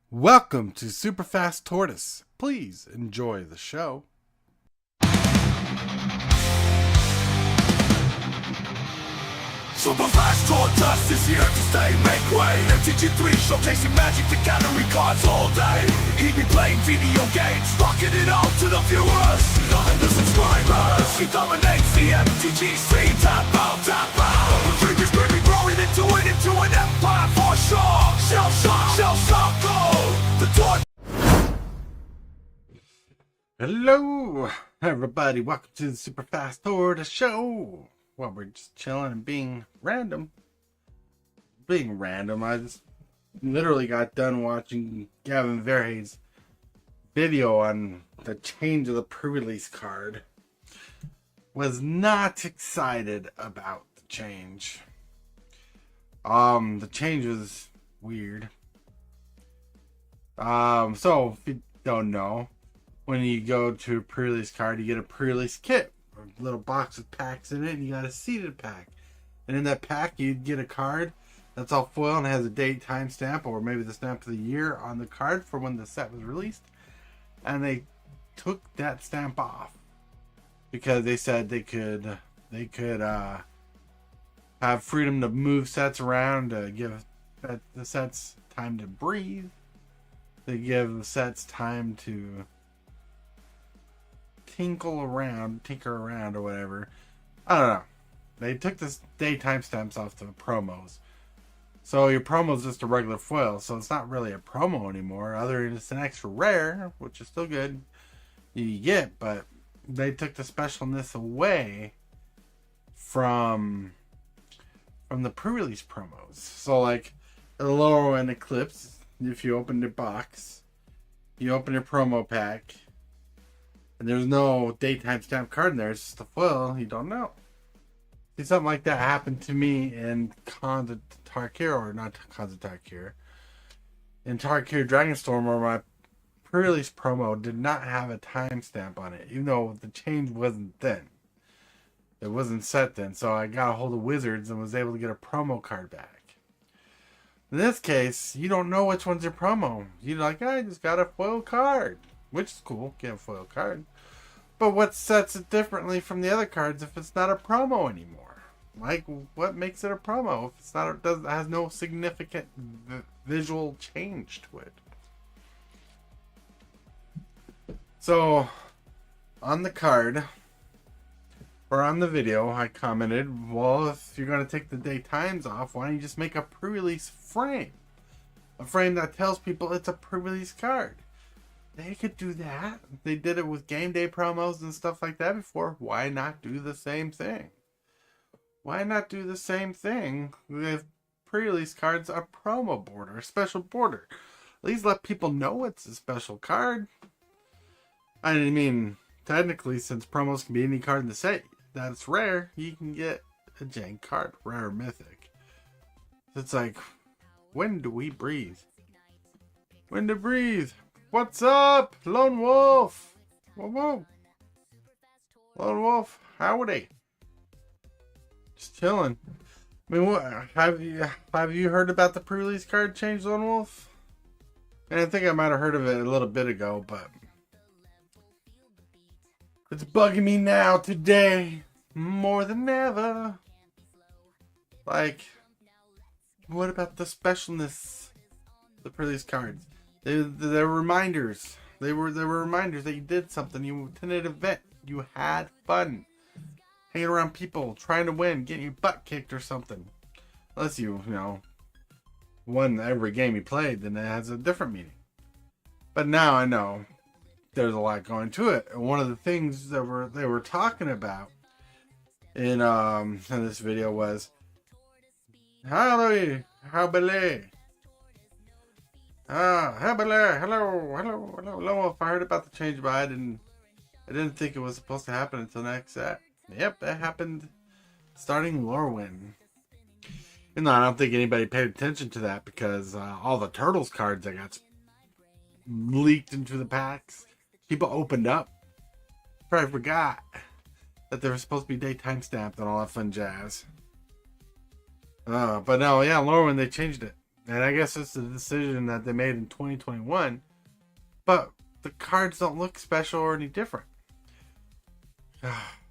Welcome to Superfast Tortoise. Please enjoy the show. Superfast Tortoise is here to stay, make way. MTG3 showcasing magic to gallery cards all day. He be playing video games, rocking it out to the viewers. Nothing to subscribers. He dominates the MTG scene. Tap out, tap out. The dream is quickly growing into an empire for sure. Shell shock, go. The torch. Hello, everybody. Welcome to the Superfast Tortoise show. Well, we're just chilling and being random. I just literally got done watching Gavin Verhey's video on the change of the pre-release card. Was not excited about the change. The change was weird. So if you don't know, when you go to a pre-release card, you get a pre-release kit. A little box with packs in it, and you got a seeded pack. And in that pack, you'd get a card that's all foil and has a date, time stamp, or maybe the stamp of the year on the card for when the set was released. And they took that stamp off because they said they could have freedom to move sets around, to give the sets time to breathe. They give the sets time to tinker around or whatever. I don't know. They took this day timestamps off the promos. So your promo is just a regular foil, so it's not really a promo anymore, other than it's an extra rare, which is still good you get, but they took the specialness away from the pre-release promos. So like the lower end Eclipse, if you open your box, you open your promo pack, and there's no daytime stamp card in there, it's just a foil, you don't know. See, something like that happened to me in Khans of Tarkir, or not Khans of Tarkir. In Tarkir Dragonstorm, where my pre-release promo did not have a timestamp on it, even though the change wasn't then. It wasn't set then, so I got a hold of Wizards and was able to get a promo card back. In this case, you don't know which one's your promo. You're like, I just got a foil card. Which is cool, get a foil card. But what sets it differently from the other cards if it's not a promo anymore? Like, what makes it a promo if it's not? It has no significant visual change to it. So, on the card, or on the video, I commented, well, if you're going to take the day times off, why don't you just make a pre-release frame? A frame that tells people it's a pre-release card. They could do that. They did it with game day promos and stuff like that before. Why not do the same thing? Why not do the same thing with pre-release cards, a promo border, a special border? At least let people know it's a special card. I mean, technically, since promos can be any card in the set that's rare, you can get a jank card, rare or mythic. It's like, when do we breathe? When to breathe? What's up, Lone Wolf? Whoa, whoa. Lone Wolf, howdy. Just chilling. I mean, what have you heard about the pre-release card change, Lone Wolf? And I think I might have heard of it a little bit ago, but it's bugging me now today more than ever. Like, what about the specialness of the pre-release cards? They were reminders. They were reminders that you did something. You attended an event. You had fun. Hanging around people, trying to win, getting your butt kicked or something. Unless you won every game you played, then it has a different meaning. But now I know there's a lot going to it. And one of the things that they were talking about in this video was hello. Hello. I heard about the change, but I didn't think it was supposed to happen until next set. Yep, that happened starting Lorwyn. And I don't think anybody paid attention to that because all the Turtles cards that got leaked into the packs, people opened up. Probably forgot that they were supposed to be daytime stamped and all that fun jazz. But no, yeah, Lorwyn, they changed it. And I guess it's a decision that they made in 2021. But the cards don't look special or any different.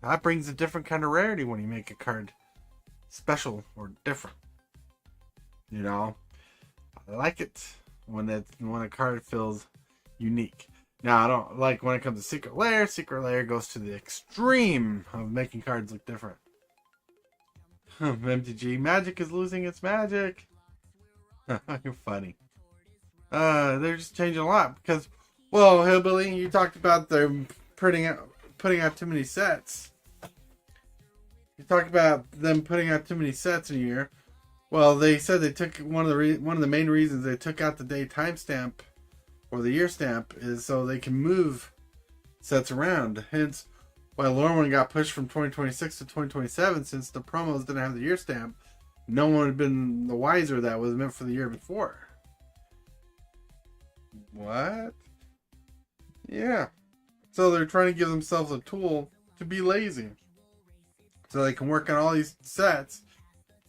That brings a different kind of rarity when you make a card special or different. You know, I like it when a card feels unique. Now I don't like when it comes to Secret Lair. Secret Lair goes to the extreme of making cards look different. MTG Magic is losing its magic. You're funny. They're just changing a lot because, well, Hillbilly, you talked about them putting out too many sets. You talked about them putting out too many sets in a year. Well, they said they took one of the main reasons they took out the day timestamp or the year stamp is so they can move sets around. Hence, why Lorwyn got pushed from 2026 to 2027 since the promos didn't have the year stamp. No one had been the wiser that was meant for the year before. What? Yeah. So they're trying to give themselves a tool to be lazy. So they can work on all these sets.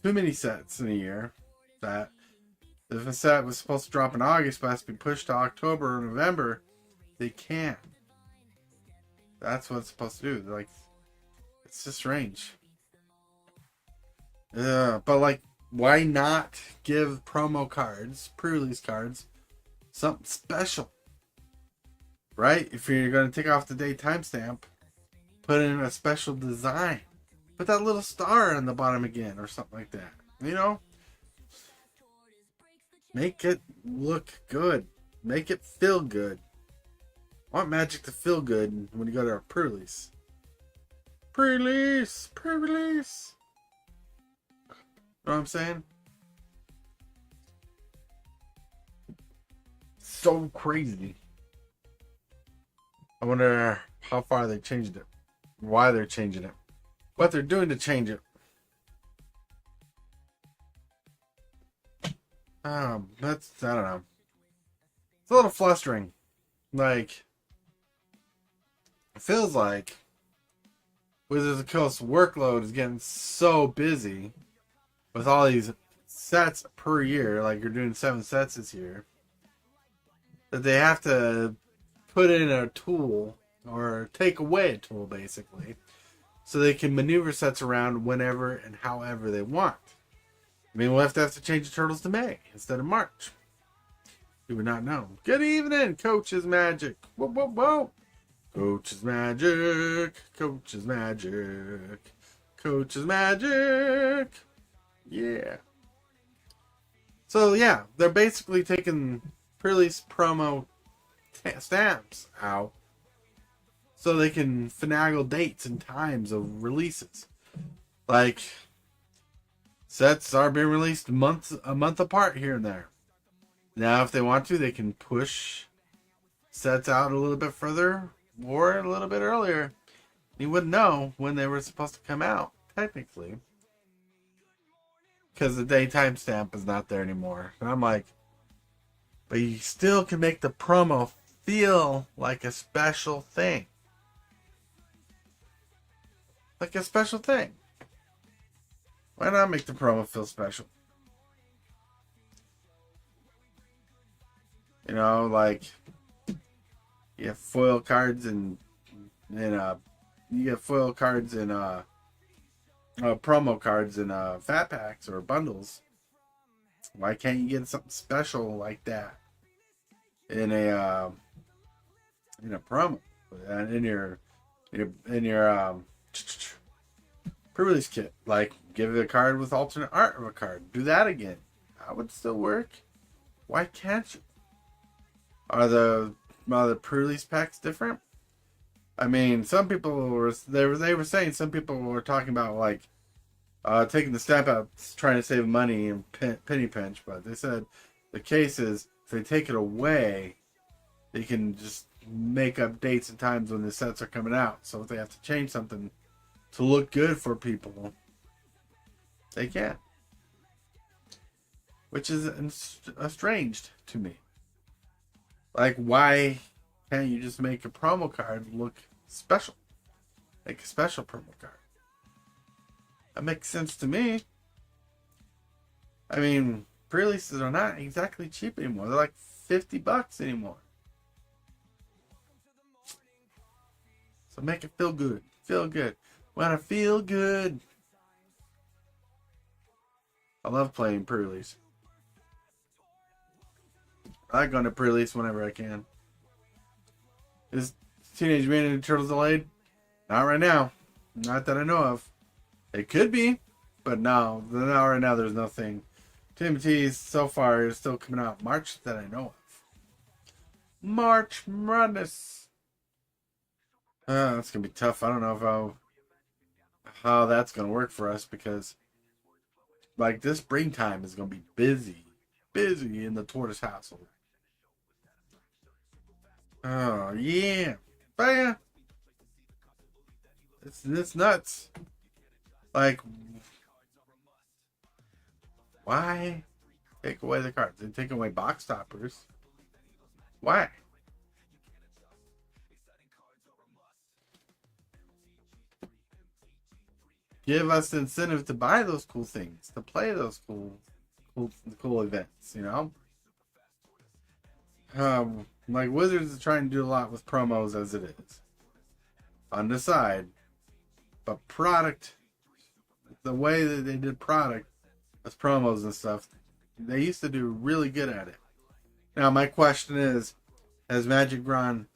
Too many sets in a year. That if a set was supposed to drop in August but has to be pushed to October or November, they can't. That's what it's supposed to do. They're like, it's just strange. But like, why not give promo cards, pre-release cards, something special? Right? If you're going to take off the day timestamp, put in a special design. Put that little star on the bottom again or something like that. You know? Make it look good. Make it feel good. I want Magic to feel good when you go to a pre-release. Pre-release! Pre-release! Know what I'm saying? So crazy. I wonder how far they changed it. Why they're changing it. What they're doing to change it. I don't know. It's a little flustering. Like, it feels like Wizards of the Coast workload is getting so busy with all these sets per year, like you're doing 7 sets this year, that they have to put in a tool or take away a tool basically so they can maneuver sets around whenever and however they want. I mean, we'll have to change the Turtles to May instead of March. You would not know. Good evening, Coach's Magic. Whoa, whoa, whoa. Coach's Magic. Coach's Magic. Coach's Magic. Yeah. So, yeah, they're basically taking pre-release promo stamps out so they can finagle dates and times of releases. Like, sets are being released a month apart here and there. Now, if they want to, they can push sets out a little bit further or a little bit earlier. You wouldn't know when they were supposed to come out, technically. Because the day timestamp is not there anymore. And I'm like, but you still can make the promo feel like a special thing. Like a special thing. Why not make the promo feel special? You know, like you have foil cards and you get foil cards and promo cards and fat packs or bundles. Why can't you get something special like that in a promo and in your pre-release kit? Like, give it a card with alternate art of a card. Do that again. That would still work. Why can't you? Are the pre-release packs different? I mean, some people were saying some people were talking about like taking the stamp out, trying to save money and penny pinch, but they said the case is if they take it away, they can just make up dates and times when the sets are coming out. So if they have to change something to look good for people, they can. Which is estranged to me. Like, why can't you just make a promo card look special? Like a special promo card. That makes sense to me. I mean, pre-releases are not exactly cheap anymore. They're like $50 anymore. So make it feel good. Feel good. Wanna feel good. I love playing pre-release. I like going to pre-release whenever I can. Is Teenage Mutant Ninja Turtles delayed? Not right now. Not that I know of. It could be, but no. Not right now. There's nothing. TMT so far is still coming out March that I know of. March Madness. That's gonna be tough. I don't know how that's gonna work for us because like this springtime is gonna be busy in the Tortoise household. Oh yeah, but yeah, it's nuts. Like, why take away the cards? They take away box toppers. Why? Give us the incentive to buy those cool things, to play those cool events, you know? Like Wizards is trying to do a lot with promos as it is. On the side. But product, the way that they did product with promos and stuff, they used to do really good at it. Now my question is, has Magic grown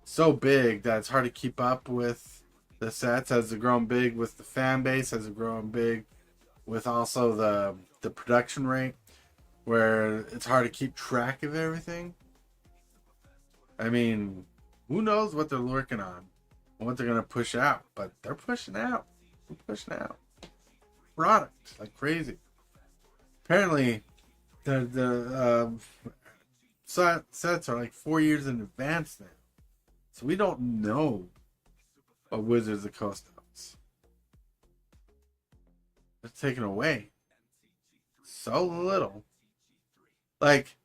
so big that it's hard to keep up with the sets? Has it grown big with the fan base? Has it grown big with also the production rate, where it's hard to keep track of everything? I mean, who knows what they're working on, what they're gonna push out? But they're pushing out. They're pushing out product like crazy. Apparently, the sets are like 4 years in advance now. So we don't know what Wizards of the Coast knows. They're taken away so little. Like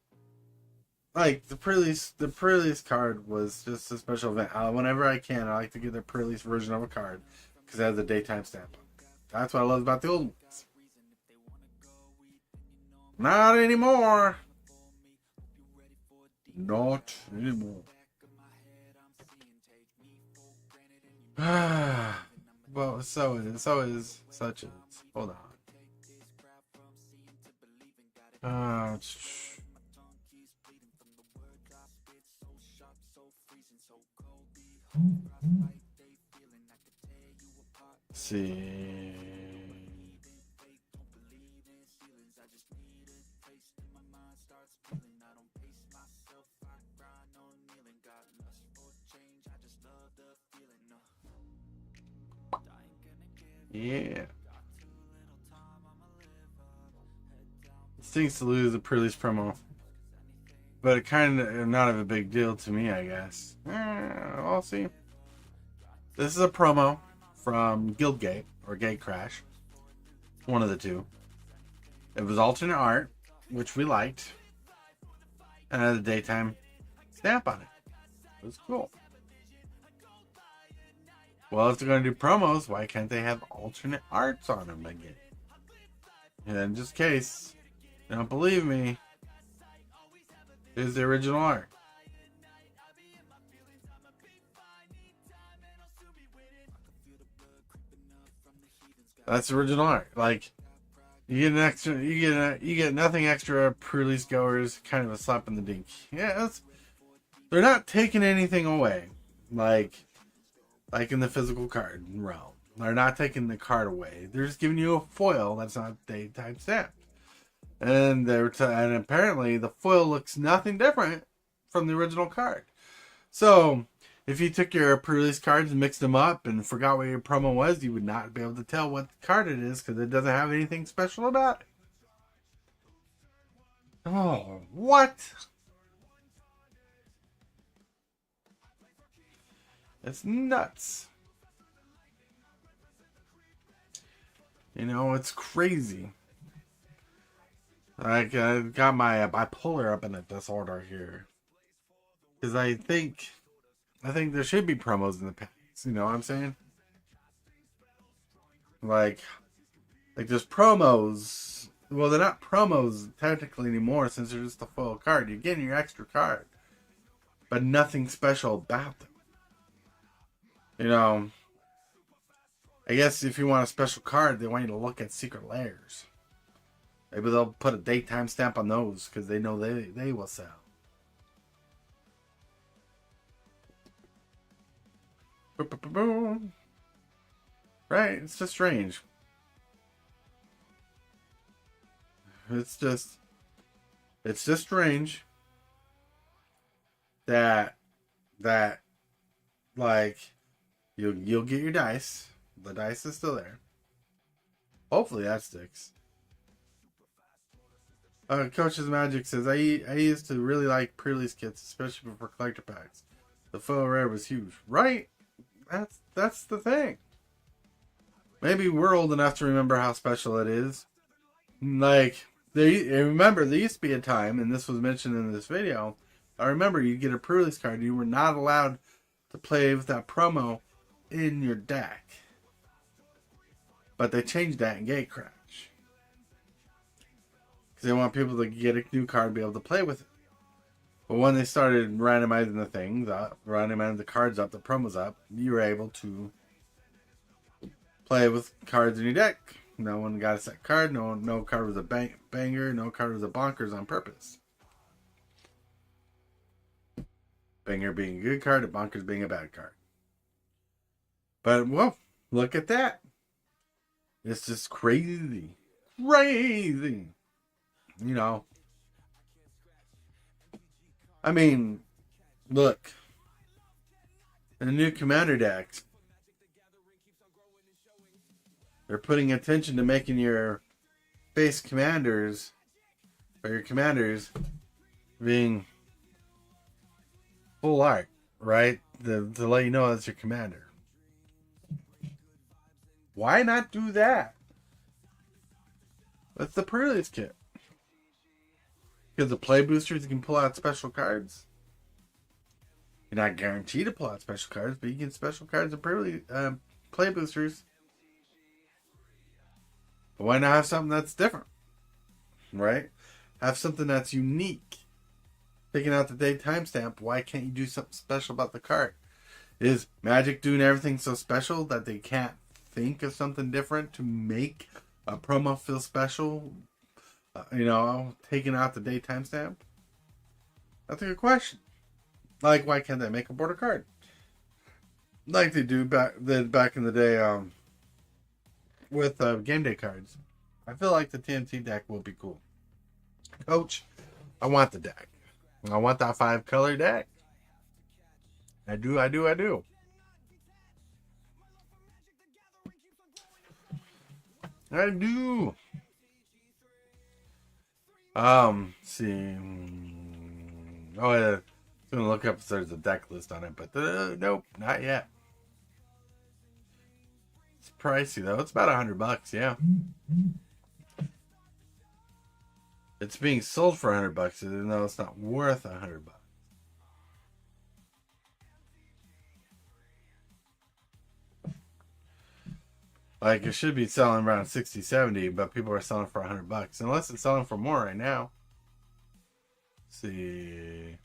the pre-release card was just a special event. Whenever I can, I like to get the pre-release version of a card because it has a daytime stamp on it. That's what I love about the old ones. Not anymore. Not anymore. Well, so is such as. Hold on. See. Yeah. It stings to lose a pre-release promo, but it kind of not of a big deal to me, I guess. I'll see. This is a promo from Guildgate or Gatecrash, one of the two. It was alternate art, which we liked, and had a daytime stamp on it. It was cool. Well, if they're going to do promos, why can't they have alternate arts on them again? And just in case you don't believe me, here's the original art. That's the original art. Like, you get nothing extra. Pre-release goers, kind of a slap in the dink. Yeah, they're not taking anything away. Like in the physical card realm, they're not taking the card away. They're just giving you a foil that's not daytime stamped, and and apparently the foil looks nothing different from the original card. So if you took your pre-release cards and mixed them up and forgot what your promo was, you would not be able to tell what card it is because it doesn't have anything special about it. Oh, what? It's nuts. You know, it's crazy. Like, I got my bipolar up in a disorder here. Because I think there should be promos in the packs. You know what I'm saying? Like, Like there's promos. Well, they're not promos technically anymore since they're just a full card. You're getting your extra card, but nothing special about them. You know, I guess if you want a special card, they want you to look at secret layers. Maybe they'll put a date time stamp on those because they know they will sell. Boom. Right? It's just strange. It's just strange that like you'll get your dice. The dice is still there. Hopefully that sticks. Coach's Magic says I used to really like pre-release kits, especially for collector packs. The foil rare was huge, right? That's the thing. Maybe we're old enough to remember how special it is. Like remember there used to be a time, and this was mentioned in this video. I remember you get a pre-release card, you were not allowed to play with that promo in your deck. But they changed that in Gatecrash. Because they want people to get a new card and be able to play with it. But when they started randomizing the things up, randomizing the cards up, the promos up, you were able to play with cards in your deck. No one got a set card. No card was a banger. No card was a bonkers on purpose. Banger being a good card, a bonkers being a bad card. But, well, look at that. It's just crazy. Crazy. You know. I mean, look. The new commander decks. They're putting attention to making your base commanders, or your commanders, being full art, right? To let you know that's your commander. Why not do that? That's the pre-release kit. Because the play boosters, you can pull out special cards. You're not guaranteed to pull out special cards, but you get special cards and play boosters. But why not have something that's different? Right? Have something that's unique. Picking out the date timestamp, why can't you do something special about the card? Is Magic doing everything so special that they can't think of something different to make a promo feel special? Taking out the date timestamp? That's a good question. Like, why can't they make a border card? Like they do back in the day with game day cards. I feel like the TNT deck will be cool. Coach, I want the deck. I want that 5-color deck. I do. See. Oh, yeah. I'm gonna look up if there's a deck list on it, but nope, not yet. It's pricey though. It's about $100, yeah. It's being sold for $100, even though it's not worth $100. Like, it should be selling around 60, 70, but people are selling for $100. Unless it's selling for more right now. Let's see.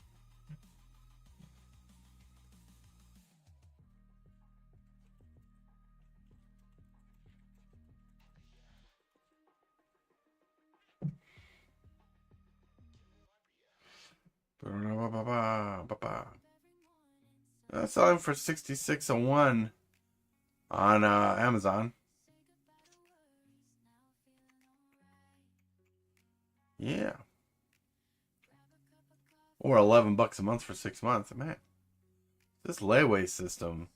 Selling for $66.01 on Amazon. Yeah. Or $11 a month for 6 months. Man, this layaway system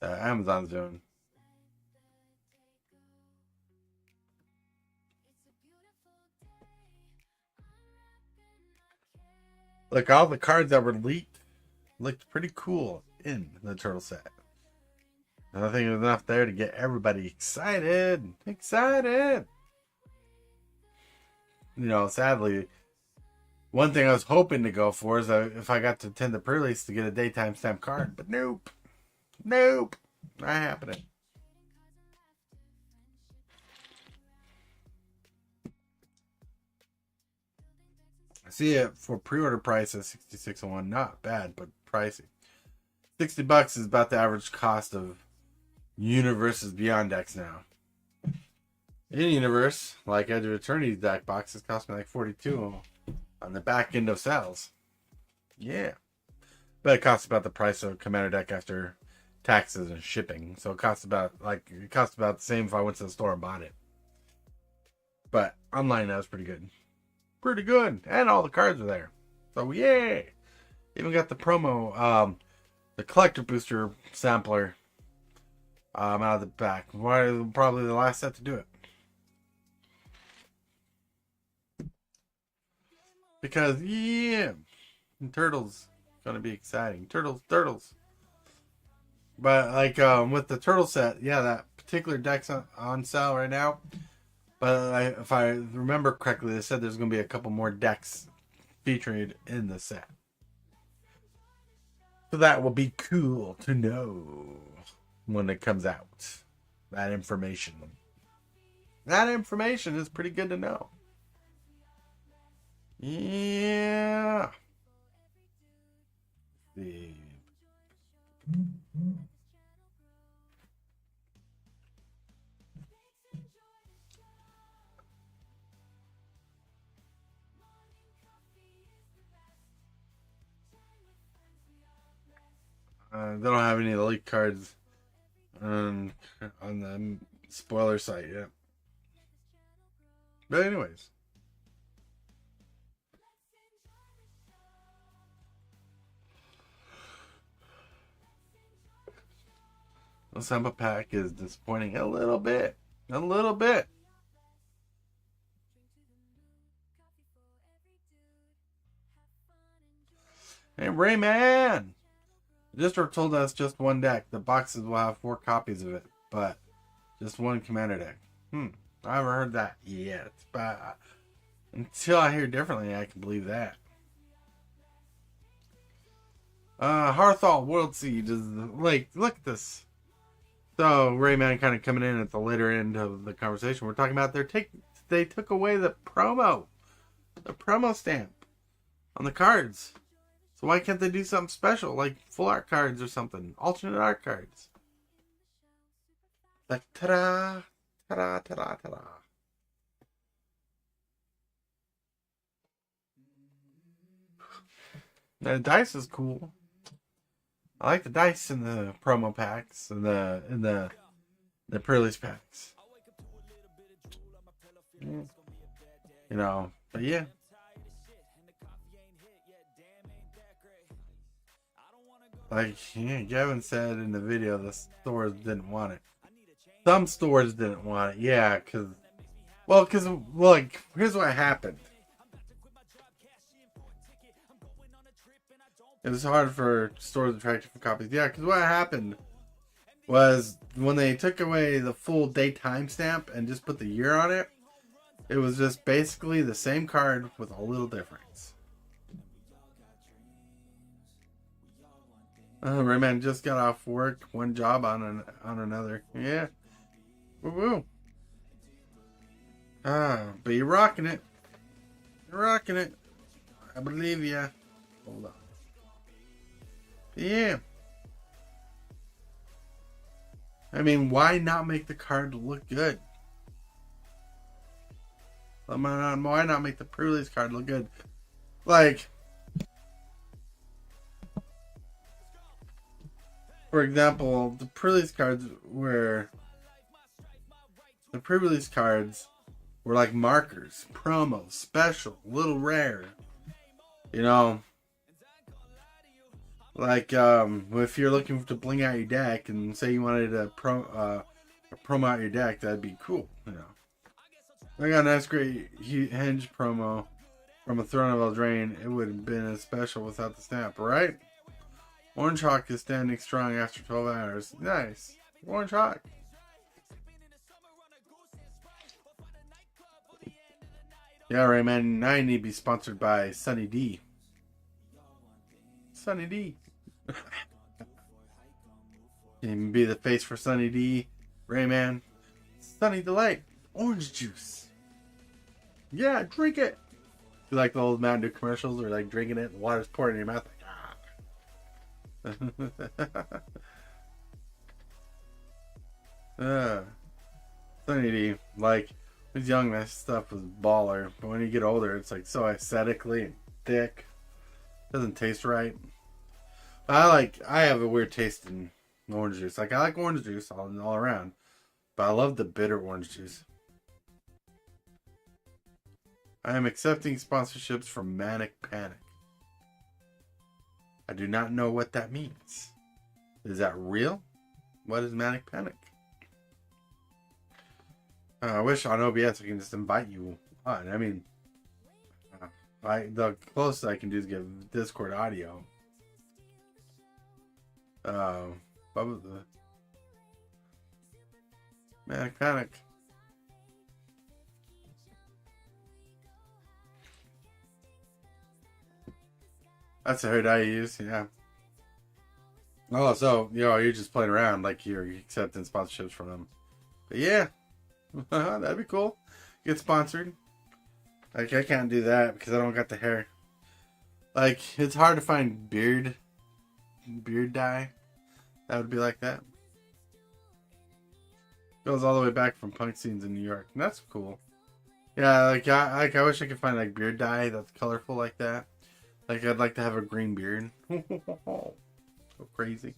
that Amazon's doing. Look, all the cards that were leaked looked pretty cool in the turtle set. And I think there's enough there to get everybody excited. Sadly, one thing I was hoping to go for is if I got to attend the pre-release to get a daytime stamp card. But nope. Not happening. I see it for pre-order price at $66.01. Not bad, but pricey. $60 is about the average cost of Universe's Beyond decks now. In Universe, like Edge of Eternity deck boxes, cost me like $42 on the back end of sales. Yeah. But it costs about the price of a Commander deck after taxes and shipping. So it costs about the same if I went to the store and bought it. But online that was pretty good. Pretty good. And all the cards are there. So yeah. Even got the promo, the collector booster sampler out of the back. Probably the last set to do it. Because yeah, Turtles gonna be exciting. Turtles. But like with the Turtle set, yeah, that particular deck's on sale right now. But if I remember correctly, they said there's gonna be a couple more decks featured in the set. So that will be cool to know when it comes out. That information. That information is pretty good to know. Yeah. The they don't have any of the leak cards on the spoiler site yet. But anyways. The Samba pack is disappointing a little bit. A little bit. Hey, Rayman! The distro told us just one deck. The boxes will have 4 copies of it, but just one Commander deck. I haven't heard that yet, but until I hear differently, I can believe that. Hearthal World Siege is like, look at this. So Rayman kind of coming in at the later end of the conversation. We're talking about they took away the promo stamp on the cards. So why can't they do something special like full art cards or something, alternate art cards? Like ta-da, ta-da, ta-da, ta-da. The dice is cool. I like the dice in the promo packs and the pre-release packs. You know, but yeah. Like Gavin said in the video, the stores didn't want it. Some stores didn't want it, yeah, because here's what happened. It was hard for stores to track different copies. Yeah, because what happened was when they took away the full day timestamp and just put the year on it, it was just basically the same card with a little difference. Rayman just got off work, one job on another. Yeah. Woo-woo. But you're rocking it. You're rocking it. I believe ya. Hold on. Yeah. I mean, why not make the card look good? Why not make the pre-release card look good? Like, for example, the pre-release cards were like markers, promos, special, little rare. You know, like if you're looking to bling out your deck and say you wanted to promo out your deck, that'd be cool. You know, I got a nice, great Henge promo from a Throne of Eldraine. It would have been as special without the stamp, right? Orange Hawk is standing strong after 12 hours. Nice. Orange Hawk. Yeah, Rayman, now you need to be sponsored by Sunny D. Sunny D. You can be the face for Sunny D. Rayman. Sunny Delight. Orange juice. Yeah, drink it. You like the old Mountain Dew commercials or like drinking it and water's pouring in your mouth? Like, so needy. Like, when I was young, that stuff was baller. But when you get older, it's like so aesthetically thick. Doesn't taste right. I have a weird taste in orange juice. Like, I like orange juice all around. But I love the bitter orange juice. I am accepting sponsorships from Manic Panic. I do not know what that means. Is that real? What is Manic Panic? I wish on OBS I can just invite you on. I mean, the closest I can do is give Discord audio. What was the Manic Panic? That's the hood I use, yeah. Oh, so, you're just playing around like you're accepting sponsorships from them. But yeah, that'd be cool. Get sponsored. Like, I can't do that because I don't got the hair. Like, it's hard to find beard dye that would be like that. Goes all the way back from punk scenes in New York. And that's cool. Yeah, I wish I could find like beard dye that's colorful like that. Like, I'd like to have a green beard. Go crazy.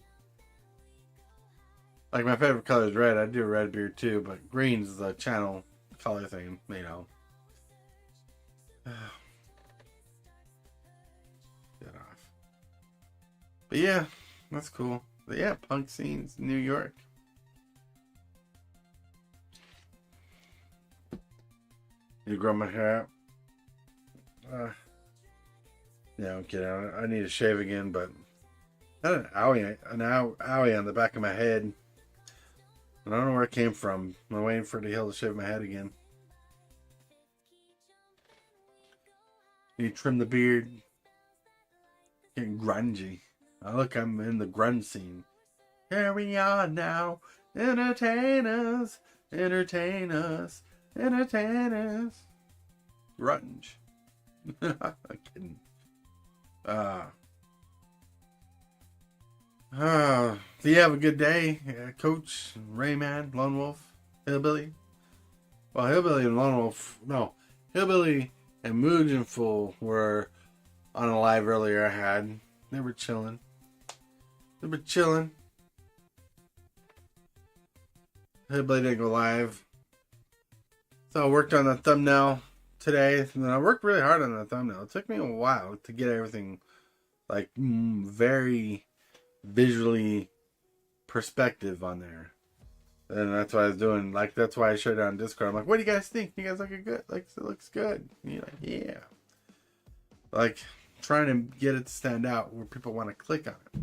Like, my favorite color is red. I do a red beard too, but green's the channel color thing, Get off. But yeah, that's cool. But yeah, punk scenes, New York. You grow my hair out. Yeah, I'm kidding. I need to shave again, but I had an owie on the back of my head. And I don't know where it came from. I'm waiting for it to heal to shave my head again. Need to trim the beard. Getting grungy. Look, I'm in the grunge scene. Here we are now. Entertain us. Entertain us. Entertain us. Grunge. I'm kidding. Do you have a good day, Coach, Rayman, Lone Wolf, Hillbilly? Well, Hillbilly and Lone Wolf, no, Hillbilly and Mugenful were on a live earlier I had. They were chilling. Hillbilly didn't go live. So I worked on the thumbnail today, and I worked really hard on the thumbnail. It took me a while to get everything like very visually perspective on there, and that's what I was doing. Like, that's why I showed it on Discord. I'm like, what do you guys think? You guys look good? Like, it looks good. And you're like, yeah. Like, trying to get it to stand out where people want to click on it.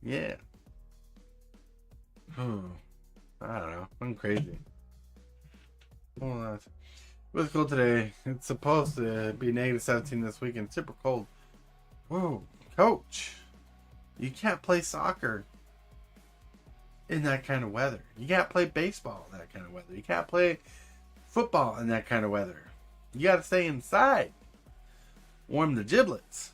Yeah. I don't know. I'm crazy. Well, it was cold today. It's supposed to be -17 this weekend. Super cold. Whoa, Coach. You can't play soccer in that kind of weather. You can't play baseball in that kind of weather. You can't play football in that kind of weather. You got to stay inside. Warm the giblets.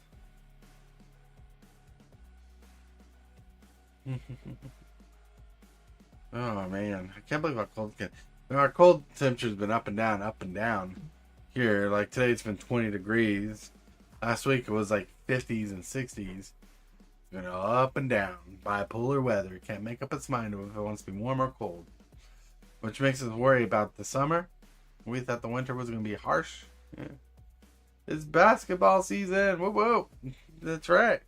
Oh man, I can't believe how cold it can. Our cold temperature's been up and down here. Like, today it's been 20 degrees. Last week it was like 50s and 60s. Been up and down. Bipolar weather. Can't make up its mind if it wants to be warm or cold. Which makes us worry about the summer. We thought the winter was going to be harsh. Yeah. It's basketball season. Whoop whoop. That's right.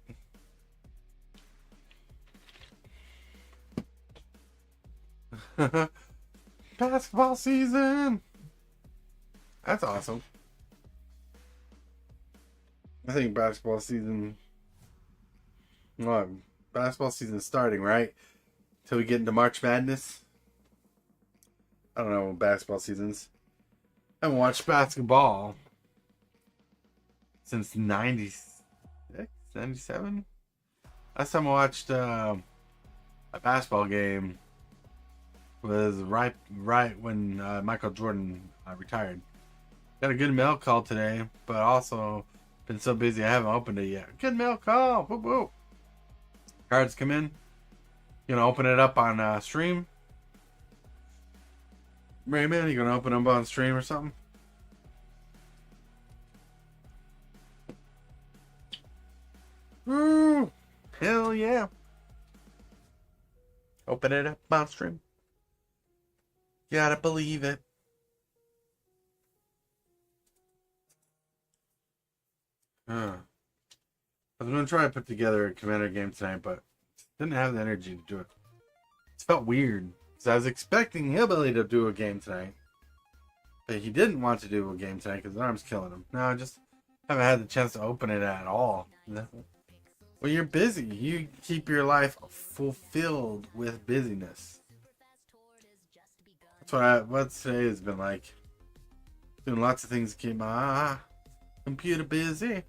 Basketball season. That's awesome. I think basketball season. Well, basketball season's starting, right? Till we get into March Madness. I don't know basketball seasons. I haven't watched basketball since 96, 97. Last time I watched a basketball game was right when Michael Jordan retired. Got a good mail call today, but also been so busy I haven't opened it yet. Good mail call. Whoop, whoop. Cards come in. You gonna open it up on stream? Rayman, you gonna open them on stream or something? Woo! Hell yeah! Open it up on stream. Gotta believe it. I was gonna try to put together a Commander game tonight, but didn't have the energy to do it. It felt weird. Because I was expecting Hillbilly to do a game tonight. But he didn't want to do a game tonight because his arm's killing him. No, I just haven't had the chance to open it at all. Well, you're busy. You keep your life fulfilled with busyness. That's what today has been like. Doing lots of things to keep my computer busy.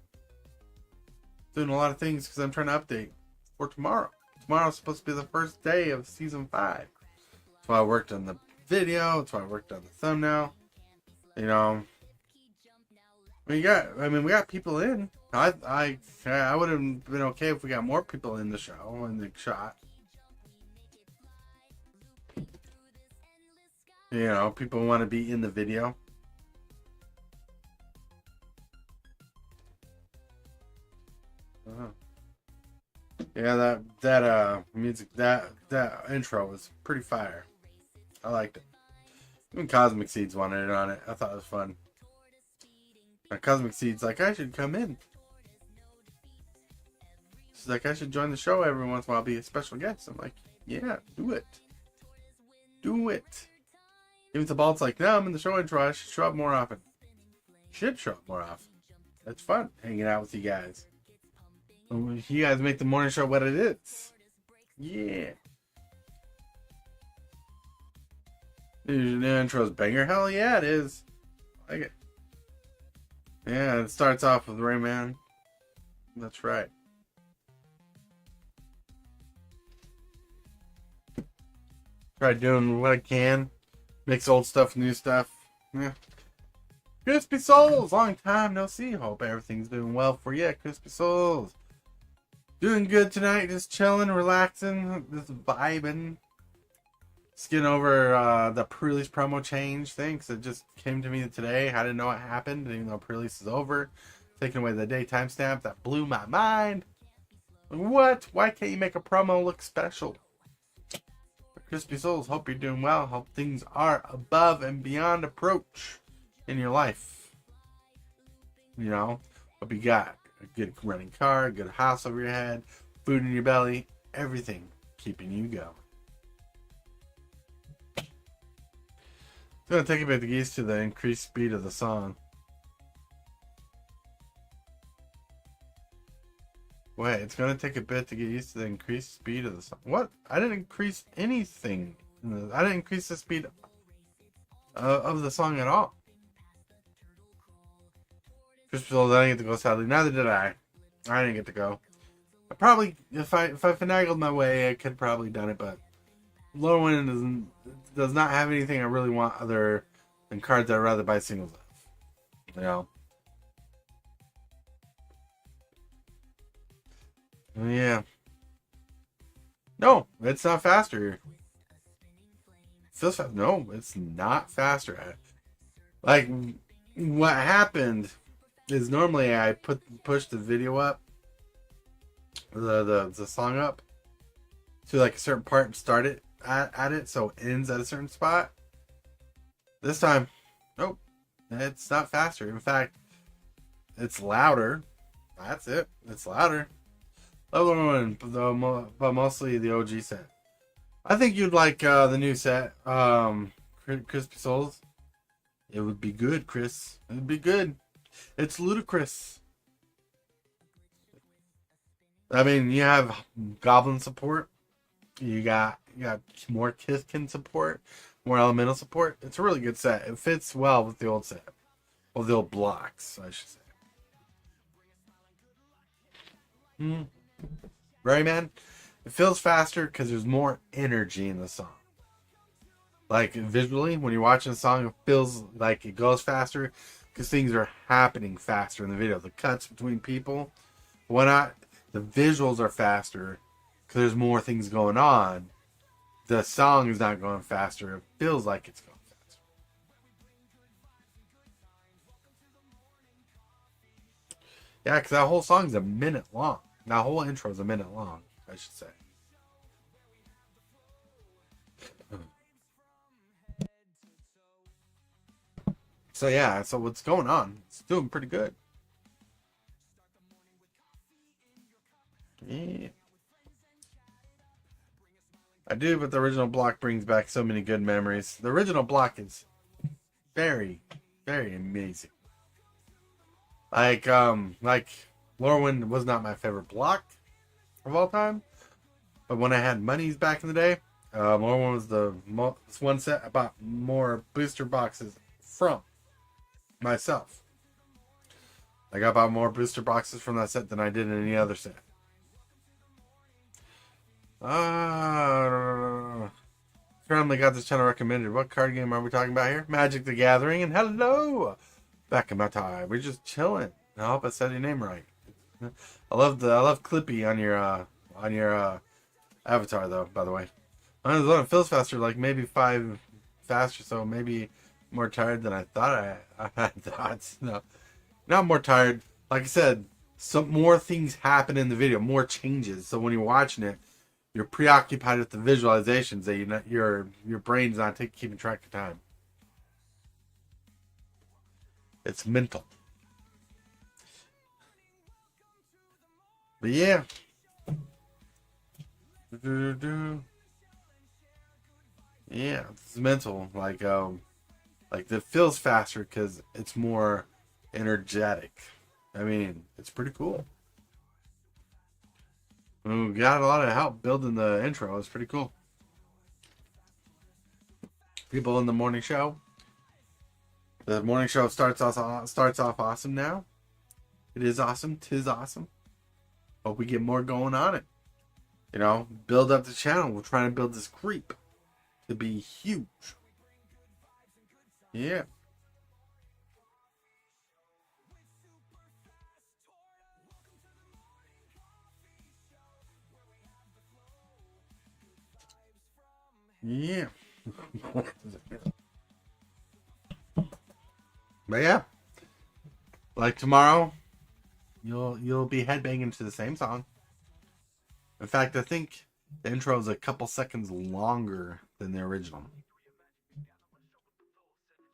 Doing a lot of things because I'm trying to update for tomorrow. Tomorrow's supposed to be the first day of season 5. That's why I worked on the video. That's why I worked on the thumbnail. You know, we got people in. I would have been okay if we got more people in the show, in the shot. You know, people want to be in the video. Yeah, that music, that intro was pretty fire. I liked it. Even Cosmic Seeds wanted it on it. I thought it was fun. Cosmic Seeds like, I should come in. She's like, I should join the show every once in a while, be a special guest. I'm like, yeah, do it. Do it. Even Sabalt's like, no, I'm in the show intro. I should show up more often. Should show up more often. It's fun hanging out with you guys. You guys make the morning show what it is. Yeah. Your new intro's banger. Hell yeah, it is. I like it. Yeah, it starts off with Rayman. That's right. Try doing what I can. Mix old stuff, new stuff. Yeah. Crispy Souls, long time no see. Hope everything's been well for you, Crispy Souls. Doing good tonight, just chilling, relaxing, just vibing. Just getting over the pre-release promo change thing, because it just came to me today. I didn't know what happened, even though pre-release is over. Taking away the day timestamp, that blew my mind. What? Why can't you make a promo look special? Crispy Souls, hope you're doing well. Hope things are above and beyond approach in your life. You know, hope you got a good running car, a good house over your head, food in your belly, everything keeping you going. It's going to take a bit to get used to the increased speed of the song. Wait, it's going to take a bit to get used to the increased speed of the song. What? I didn't increase anything. I didn't increase the speed of the song at all. Crispy Souls, I didn't get to go, sadly. Neither did I. I didn't get to go. I probably, if I finagled my way, I could probably done it, but Lorwyn does not have anything I really want other than cards I'd rather buy singles of. You know? Yeah. No, it's not faster. It feels fast. No, it's not faster. Like, what happened is normally I push the video up, the song up to like a certain part and start it at it, so it ends at a certain spot. This time, nope, it's not faster. In fact, it's louder. That's it. It's louder. Other one, but mostly the OG set. I think you'd like the new set, Crispy Souls. It would be good, Chris. It would be good. It's ludicrous. I mean, you have Goblin support. You got more Kithkin support, more Elemental support. It's a really good set. It fits well with the old set. Well, the old blocks, I should say. Rayman, it feels faster because there's more energy in the song. Like visually, when you're watching a song, it feels like it goes faster because things are happening faster in the video. The cuts between people, whatnot, the visuals are faster because there's more things going on. The song is not going faster. It feels like it's going faster. Yeah, because that whole song is a minute long. That whole intro is a minute long, I should say. So yeah, so what's going on? It's doing pretty good. Yeah. I do, but the original block brings back so many good memories. The original block is very, very amazing. Like Lorwyn was not my favorite block of all time, but when I had monies back in the day, Lorwyn was the one set I bought more booster boxes from myself. Like I bought more booster boxes from that set than I did in any other set. Finally got this channel recommended. What card game are we talking about here? Magic the Gathering. And hello, back in my time. We're just chilling. I hope I said your name right. I love Clippy on your avatar though. By the way, it feels faster. Like maybe 5 faster. So maybe more tired than I thought. I had thoughts. No, not more tired. Like I said, some more things happen in the video. More changes. So when you're watching it, you're preoccupied with the visualizations that your brain's not keeping track of time. It's mental. But yeah. Yeah, it's mental. Like it feels faster because it's more energetic. I mean, it's pretty cool. We got a lot of help building the intro. It's pretty cool. People in the morning show. The morning show starts off awesome now. It is awesome. 'Tis awesome. Hope we get more going on it. You know, build up the channel. We're trying to build this creep to be huge. Yeah. Yeah. But yeah. Like tomorrow, you'll be headbanging to the same song. In fact, I think the intro is a couple seconds longer than the original.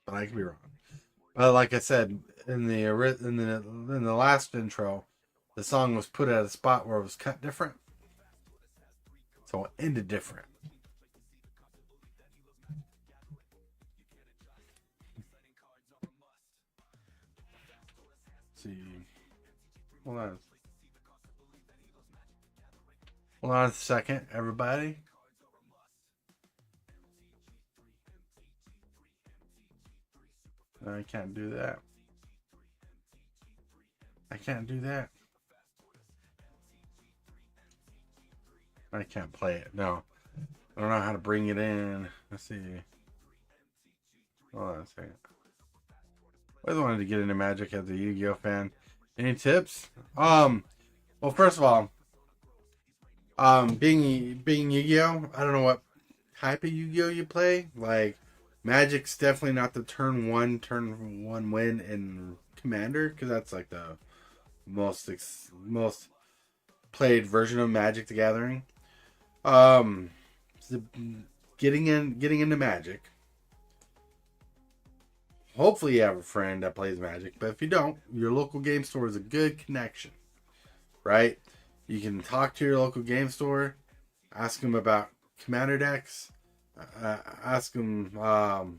But I could be wrong. But like I said, in the last intro, the song was put at a spot where it was cut different. So it ended different. Let's see. Hold on. Hold on a second, everybody. No, I can't do that. I can't do that. I can't play it. No. I don't know how to bring it in. Let's see. Hold on a second. I always wanted to get into Magic as a Yu-Gi-Oh fan. Any tips? Well, first of all, being Yu-Gi-Oh, I don't know what type of Yu-Gi-Oh you play. Like, Magic's definitely not the turn one win in Commander, because that's like the most played version of Magic the Gathering. Getting into Magic. Hopefully you have a friend that plays Magic, but if you don't, your local game store is a good connection, right? You can talk to your local game store, ask them about Commander decks, ask them about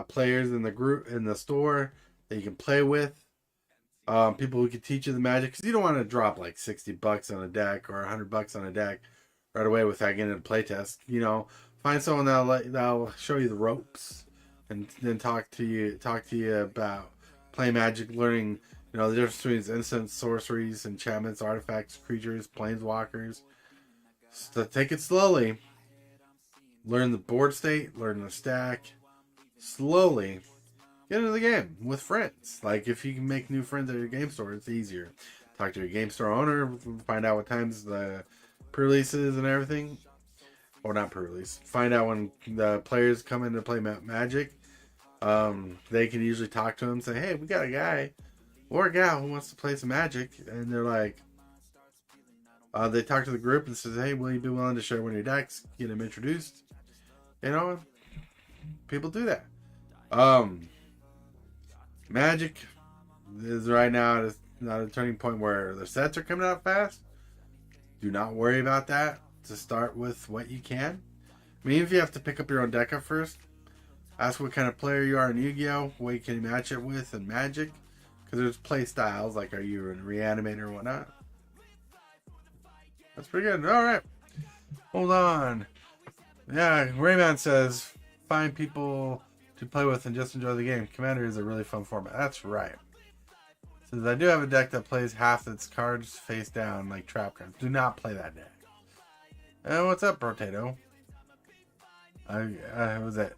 players in the store that you can play with, people who can teach you the Magic, because you don't want to drop like $60 on a deck or $100 on a deck right away without getting a playtest. You know, find someone that'll show you the ropes, and then talk to you about playing Magic, learning You know, the difference between instant sorceries, enchantments, artifacts, creatures, planeswalkers. So take it slowly. Learn the board state, learn the stack. Slowly get into the game with friends. Like, if you can make new friends at your game store, it's easier. Talk to your game store owner, find out what times the pre-release is and everything. Or not pre-release. Find out when the players come in to play Magic. They can usually talk to them and say, hey, we got a guy or a gal who wants to play some Magic. And they're like, they talk to the group and says, hey, will you be willing to share one of your decks? Get them introduced. You know, people do that. Magic is right now at a turning point where the sets are coming out fast. Do not worry about that. To start with what you can. I mean, if you have to pick up your own deck at first, ask what kind of player you are in Yu-Gi-Oh! What you can match it with in Magic. Because there's play styles, like are you a reanimator or whatnot. That's pretty good. Alright. Hold on. Yeah, Rayman says, find people to play with and just enjoy the game. Commander is a really fun format. That's right. Says, I do have a deck that plays half its cards face down, like trap cards. Do not play that deck. What's up, Potato? Was it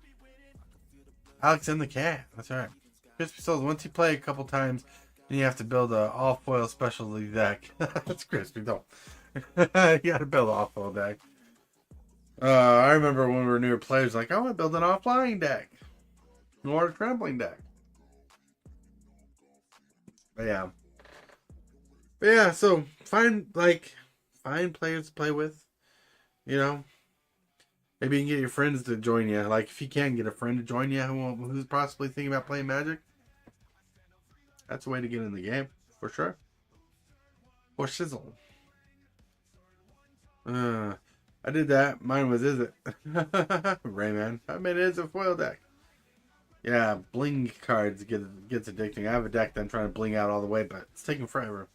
Alex and the Cat? That's right. Crispy Souls. Once you play a couple times, then you have to build a all foil specialty deck. That's crispy. Don't. You gotta build an all foil deck. I remember when we were newer players, like, I want to build an all flying deck or a trampling deck. But yeah. So find players to play with. You know, maybe you can get your friends to join you. Like, if you can get a friend to join you who's possibly thinking about playing Magic, that's a way to get in the game, for sure. Or shizzle. I did that. Mine was Is It. Rayman. I made it as a foil deck. Yeah, bling cards gets addicting. I have a deck that I'm trying to bling out all the way, but it's taking forever.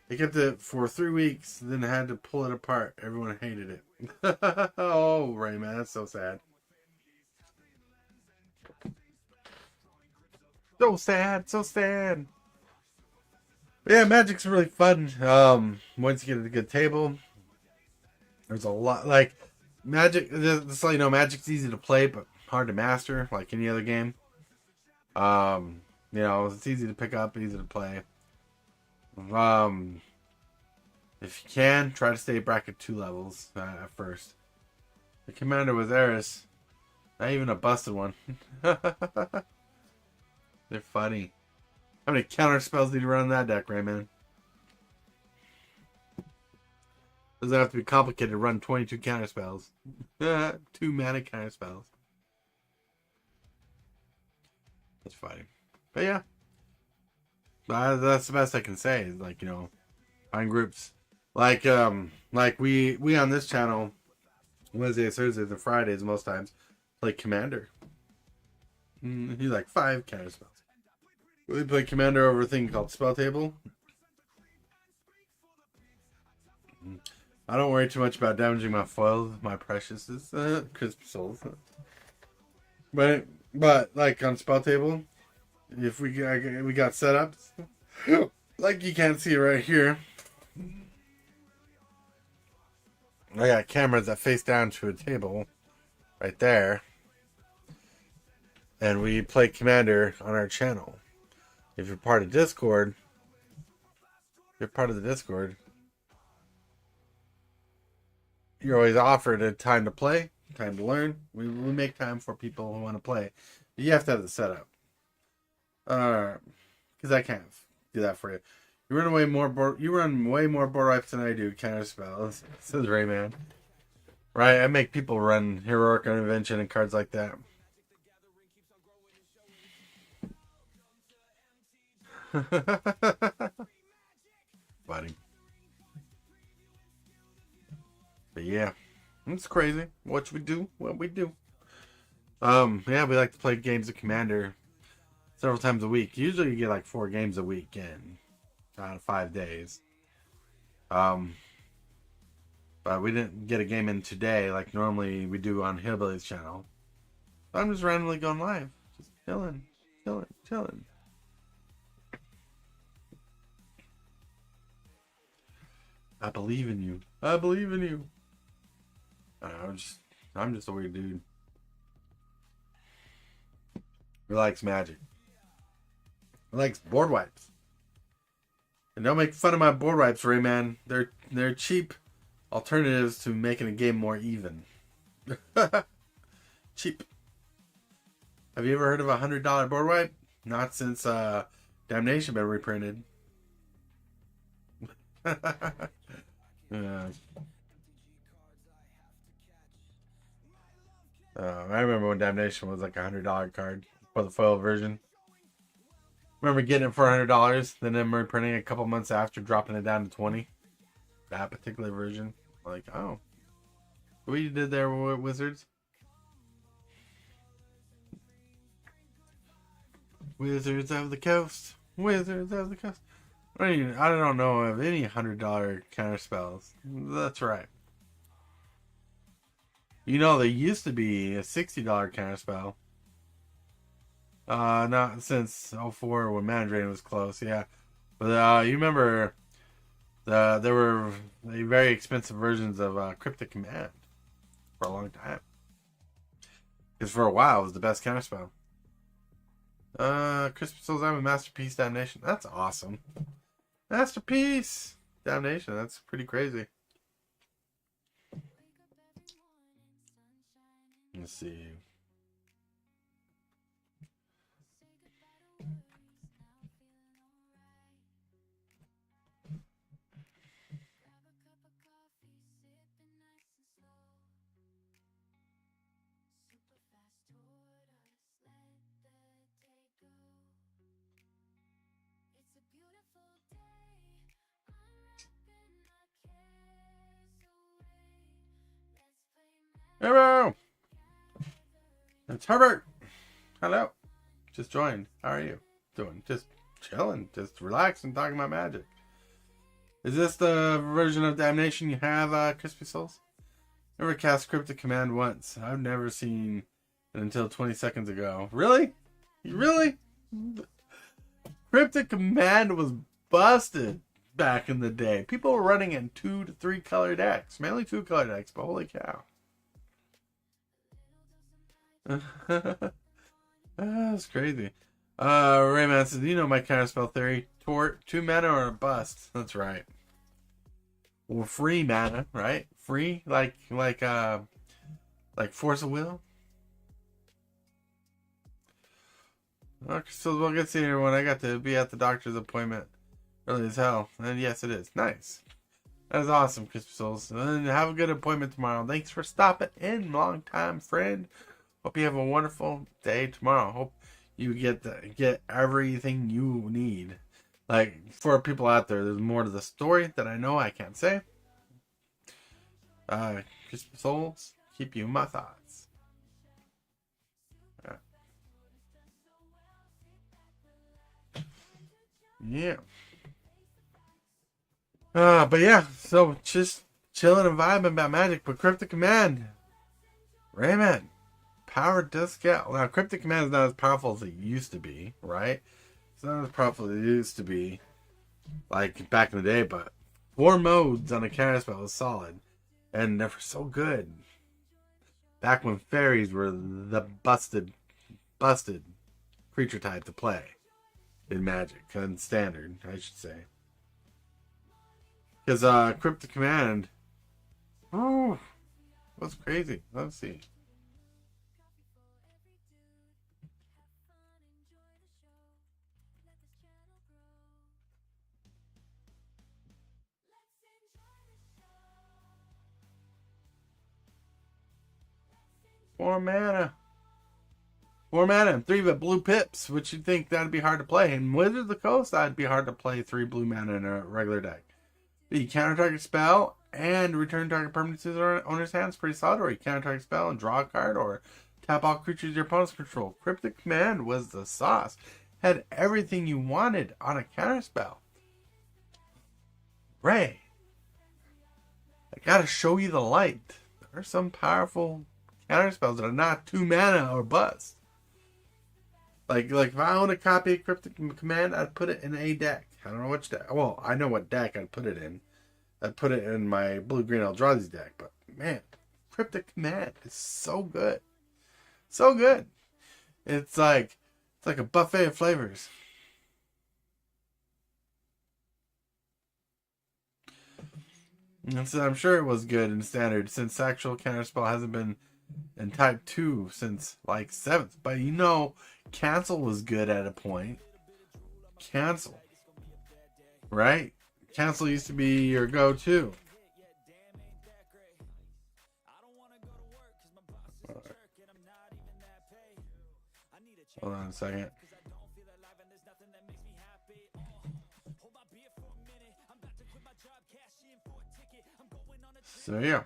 I kept it for 3 weeks, then I had to pull it apart. Everyone hated it. Oh, Rayman, that's so sad. So sad, so sad. But yeah, Magic's really fun. Once you get at a good table, there's a lot. Like, Magic, just so you know, Magic's easy to play, but hard to master, like any other game. You know, it's easy to pick up, easy to play. If you can, try to stay bracket 2 levels at first. The commander was Eris. Not even a busted one. They're funny. How many counter spells do you run in that deck, Rayman? Doesn't have to be complicated to run 22 counter spells. 2 mana counter spells. That's funny. But yeah. That's the best I can say. Is, like, you know, find groups. Like we on this channel, Wednesdays, Thursdays, and Fridays most times, play Commander. He's like 5 counter spells. We play Commander over a thing called Spell Table. I don't worry too much about damaging my foils, my preciouses, Crispy Souls. But like on Spell Table, if we got setups, like you can't see right here. I got cameras that face down to a table right there. And we play Commander on our channel. If you're part of Discord, you're always offered a time to play, time to learn. We make time for people who want to play. You have to have the setup. Because I can't do that for you. You run way more board wipes than I do counter spells, says Rayman. Right, I make people run Heroic Intervention and cards like that. Buddy. But yeah, it's crazy. What we do. Yeah, we like to play games of Commander several times a week. Usually you get like 4 games a week in 5 days. But we didn't get a game in today like normally we do on Hillbilly's channel. So I'm just randomly going live. Just chilling. I believe in you. I believe in you. I'm just a weird dude. Who likes Magic. Who likes board wipes. And don't make fun of my board wipes, Rayman. They're cheap alternatives to making a game more even. Cheap. Have you ever heard of a $100 board wipe? Not since Damnation been reprinted. Yeah. I remember when Damnation was like a $100 card for the foil version. Remember getting it for $100, then them reprinting a couple months after, dropping it down to $20. That particular version, like, oh, what you did there with Wizards? Wizards of the Coast, Wizards of the Coast. I don't know of any $100 counter spells. That's right. You know, there used to be a $60 counter spell. Not since 04 when Mana Drain was close, yeah. But you remember there were very expensive versions of Cryptic Command for a long time. Because for a while it was the best counterspell. Crispy Souls, I'm a Masterpiece Damnation. That's awesome. Masterpiece Damnation, that's pretty crazy. Let's see. Hello! It's Herbert! Hello! Just joined. How are you doing? Just chilling. Just relaxing, talking about Magic. Is this the version of Damnation you have, Crispy Souls? Never cast Cryptic Command once. I've never seen it until 20 seconds ago. Really? Really? Cryptic Command was busted back in the day. People were running in 2 to 3 color decks. Mainly 2 color decks, but holy cow. That's crazy. Rayman says, you know my counterspell theory. Tort, 2 mana or a bust. That's right. Well, free mana, right? Free, like Force of Will. Okay, so we'll get to see everyone. I got to be at the doctor's appointment early as hell, and yes, it is nice. That is awesome, Crispy Souls. And have a good appointment tomorrow. Thanks for stopping in, long time friend. Hope you have a wonderful day tomorrow. Hope you get everything you need. Like, for people out there, there's more to the story that I know I can't say. Crispy Souls, keep you in my thoughts. Yeah. But yeah, so just chilling and vibing about Magic, but Cryptic Command. Rayman. Power does scale. Now, Cryptic Command is not as powerful as it used to be, right? It's not as powerful as it used to be, like back in the day, but 4 modes on a counterspell is solid. And they're so good. Back when fairies were the busted creature type to play in Magic, and Standard, I should say. Because Cryptic Command, oh, was crazy. Let's see. Four mana and 3 but blue pips, which you'd think that'd be hard to play. In Wizards of the Coast, that'd be hard to play 3 blue mana in a regular deck. But you counter target spell and return target permanent to the owner's hands, pretty solid. Or you counter target spell and draw a card, or tap all creatures your opponents control. Cryptic Command was the sauce. Had everything you wanted on a counter spell. Ray, I gotta show you the light. There are some powerful counter spells that are not 2 mana or bust. Like if I own a copy of Cryptic Command, I'd put it in a deck. I don't know which deck. Well, I know what deck I'd put it in. I put it in my blue-green Eldrazi deck. But man, Cryptic Command is so good. So good. It's like a buffet of flavors. And so I'm sure it was good in standard since actual counterspell hasn't been in type 2 since like 7th. But you know, cancel was good at a point. Cancel. Right? Cancel used to be your go-to. Hold on a second. So yeah.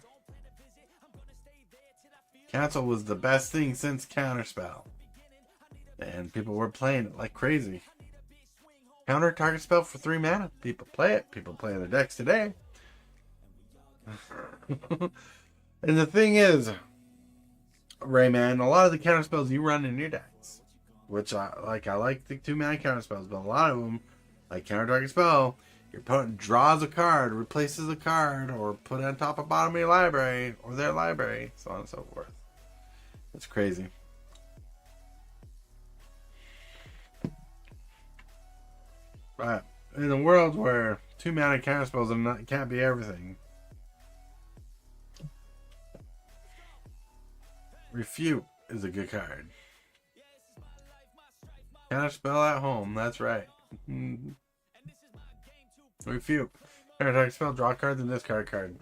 Cancel was the best thing since Counterspell. And people were playing it like crazy. Counter target spell for 3 mana. People play it. People play their decks today. And the thing is, Rayman, a lot of the counter spells you run in your decks, which I like the 2 mana counter spells, but a lot of them, like counter target spell, your opponent draws a card, replaces a card, or put it on top or bottom of your library, or their library, so on and so forth. It's crazy. But in a world where 2 mana counter spells can't be everything, Refute is a good card. Counter spell at home, that's right. Refute. Counter target spell, draw cards, and discard card.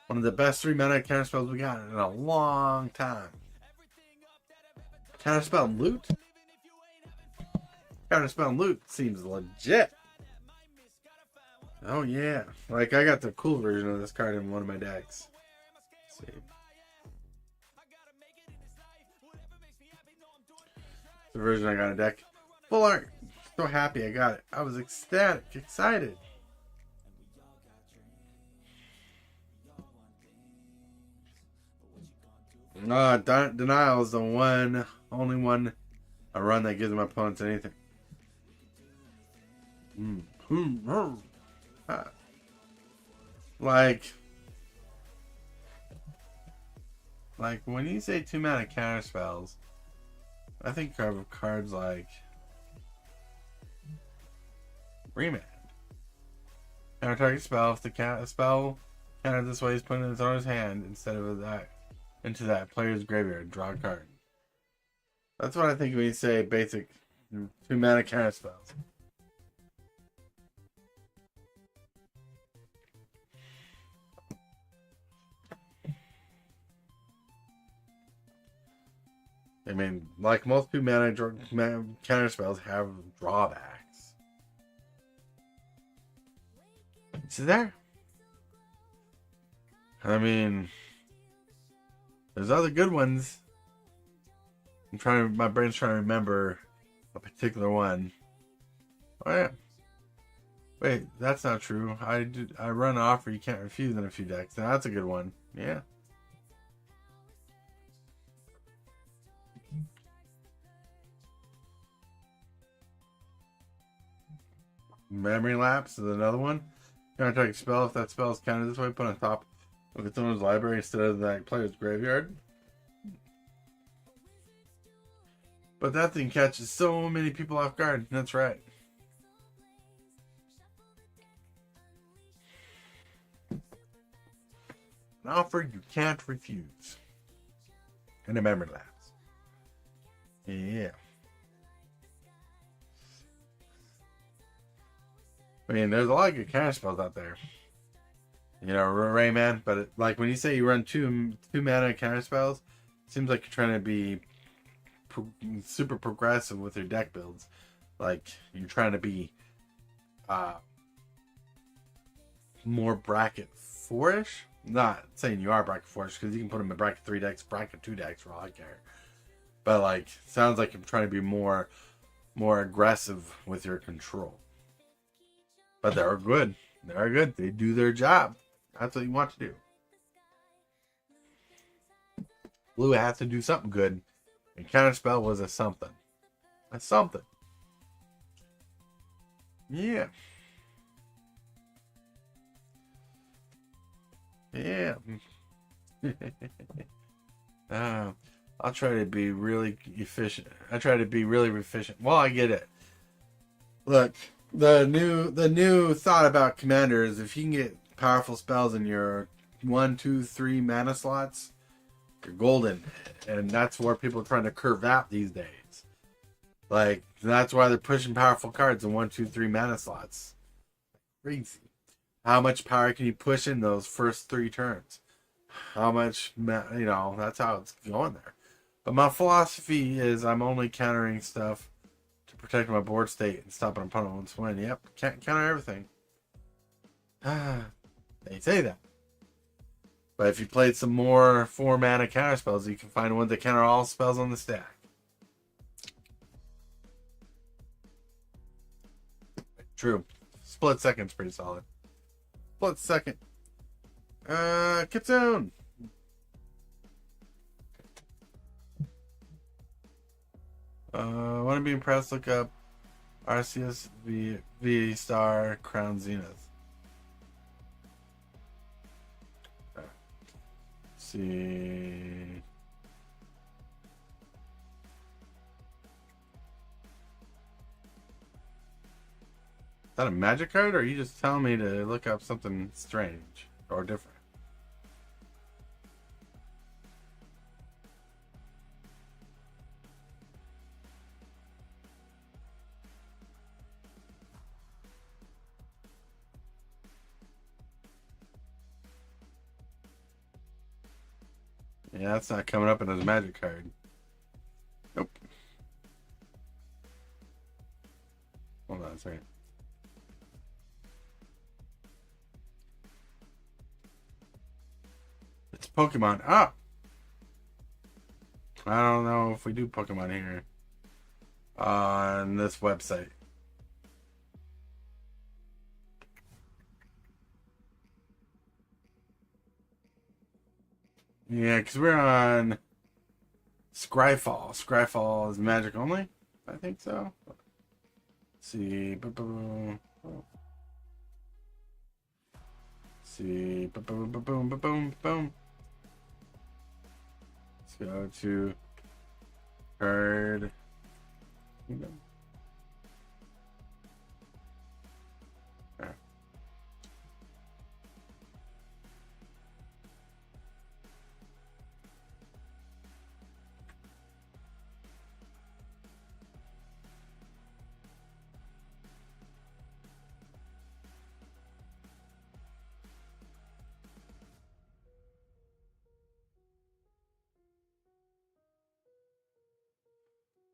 One of the best 3 mana counter spells we got in a long time. Counter spell loot? Counterspell loot seems legit. Oh yeah. Like I got the cool version of this card in one of my decks. Let's see. The version I got in a deck. Full art. So happy I got it. I was ecstatic, excited. Denial is the only one I run that gives my opponents anything. Like when you say 2 mana counter spells, I think of cards like Remand. Counter target spell. If the spell countered this way is put in its owner's hand instead of that into that player's graveyard. Draw a card. That's what I think when you say basic 2 mana counter spells. I mean, like most 2 mana counter spells have drawbacks. It's there. I mean, there's other good ones. My brain's trying to remember a particular one. Oh yeah. Wait, that's not true. I run an offer you can't refuse in a few decks. Now that's a good one. Yeah. Memory Lapse is another one. Counter target spell. If that spell is countered this way, put on top of its owner's library instead of that player's graveyard. But that thing catches so many people off guard. That's right. An offer you can't refuse. And a memory lapse. Yeah. I mean, there's a lot of good counter spells out there. You know, Rayman, but like when you say you run 2 mana counter spells, it seems like you're trying to be super progressive with your deck builds. Like you're trying to be more bracket 4-ish. Not saying you are bracket 4-ish because you can put them in bracket 3 decks, bracket 2 decks for all I care. But like, sounds like you're trying to be more aggressive with your control. But they're good. They're good. They do their job. That's what you want to do. Blue has to do something good. And Counterspell was a something. A something. Yeah. Yeah. uh, I'll try to be really efficient. I try to be really efficient. Well, I get it. Look, the new thought about commander is if you can get powerful spells in your 1, 2, 3 mana slots, you're golden, and that's where people are trying to curve out these days. Like that's why they're pushing powerful cards in 1, 2, 3 mana slots. Crazy. How much power can you push in those first 3 turns? How much, that's how it's going there. But my philosophy is I'm only countering stuff to protect my board state and stop an opponent's win. Yep, can't counter everything. They say that. But if you played some more 4 mana counter spells, you can find one that counter all spells on the stack. True. Split second's pretty solid. Split second. Kitsune. Want to be impressed? Look up Arceus V Star Crown Zenith. Let's see. Is that a magic card, or are you just telling me to look up something strange or different? Yeah, that's not coming up in as a magic card. Nope. Hold on a second. It's Pokemon. Ah! I don't know if we do Pokemon here on this website. Yeah, because we're on Scryfall. Scryfall is magic only? I think so. Let's see. Boom. See. Boom. Let's go to card.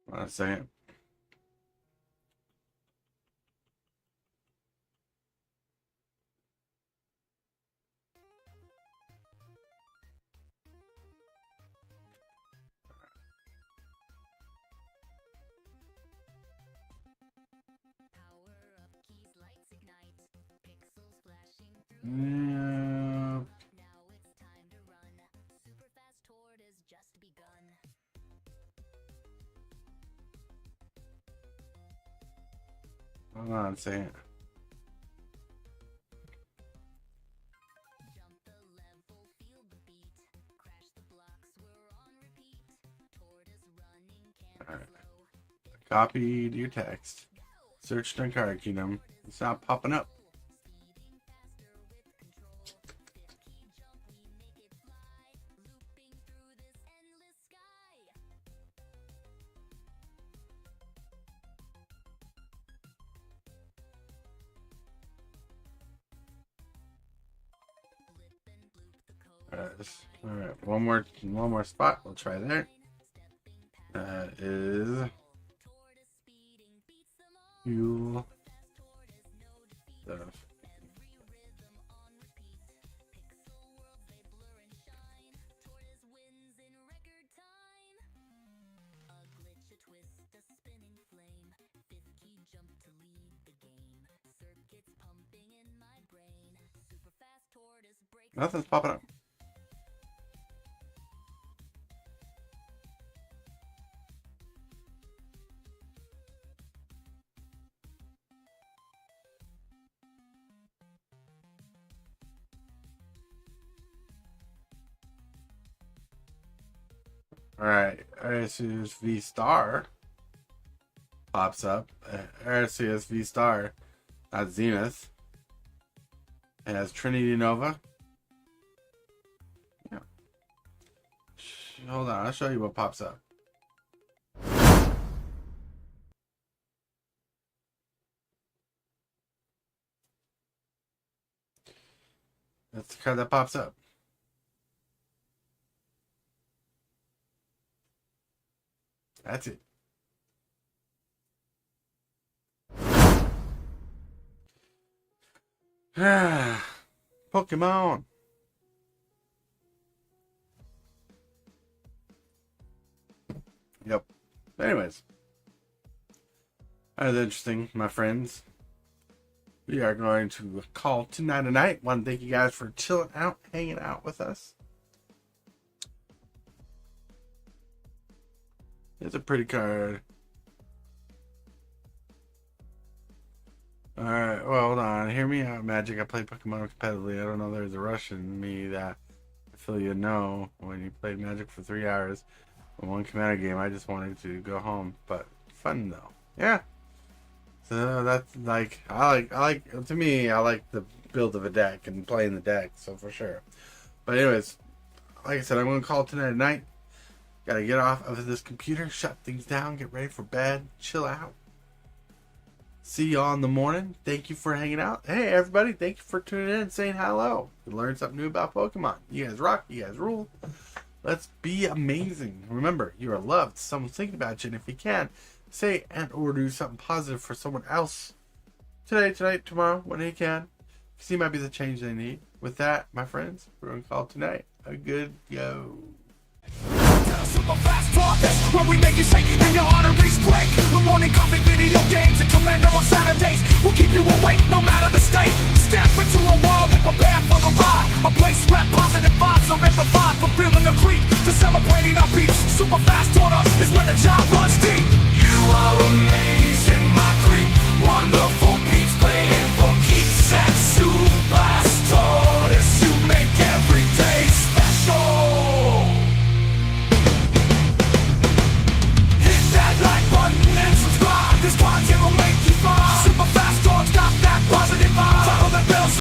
Hold on a second. Yeah. Hold on a second. Alright. Copied your text. Searched on Card Kingdom. It's not popping up. Alright, one more spot. We'll try there. That is fuel stuff. Nothing's popping up. Alright, Arceus V Star pops up. Arceus V Star, not Zenith. It has Trinity Nova. Yeah. Hold on, I'll show you what pops up. That's the card that pops up. That's it. Pokemon. Yep. Anyways. That was interesting, my friends. We are going to call tonight a night. Want to thank you guys for chilling out, hanging out with us. It's a pretty card. Alright, well, hold on. Hear me out, Magic. I play Pokemon competitively. I don't know there's a rush in me that I feel you know when you played Magic for 3 hours. In one commander game, I just wanted to go home. But fun, though. Yeah. So that's like, I like, to me, I like the build of a deck and playing the deck, so for sure. But anyways, like I said, I'm going to call it tonight at night. Gotta get off of this computer, shut things down, get ready for bed, chill out. See y'all in the morning. Thank you for hanging out. Hey, everybody, thank you for tuning in and saying hello. You learned something new about Pokemon. You guys rock. You guys rule. Let's be amazing. Remember, you are loved. Someone's thinking about you, and if you can, say and or do something positive for someone else. Today, tonight, tomorrow, when you can. Because he might be the change they need. With that, my friends, we're going to call tonight a good go. Super fast talk, that's where we make you shake and your arteries break. The morning coffee, video games, and Commander on Saturdays. We'll keep you awake no matter the state. Step into a world and prepare for the ride. A place where positive vibes are amplified. From feeling the creep to celebrating our peace. Super fast taught us is where the job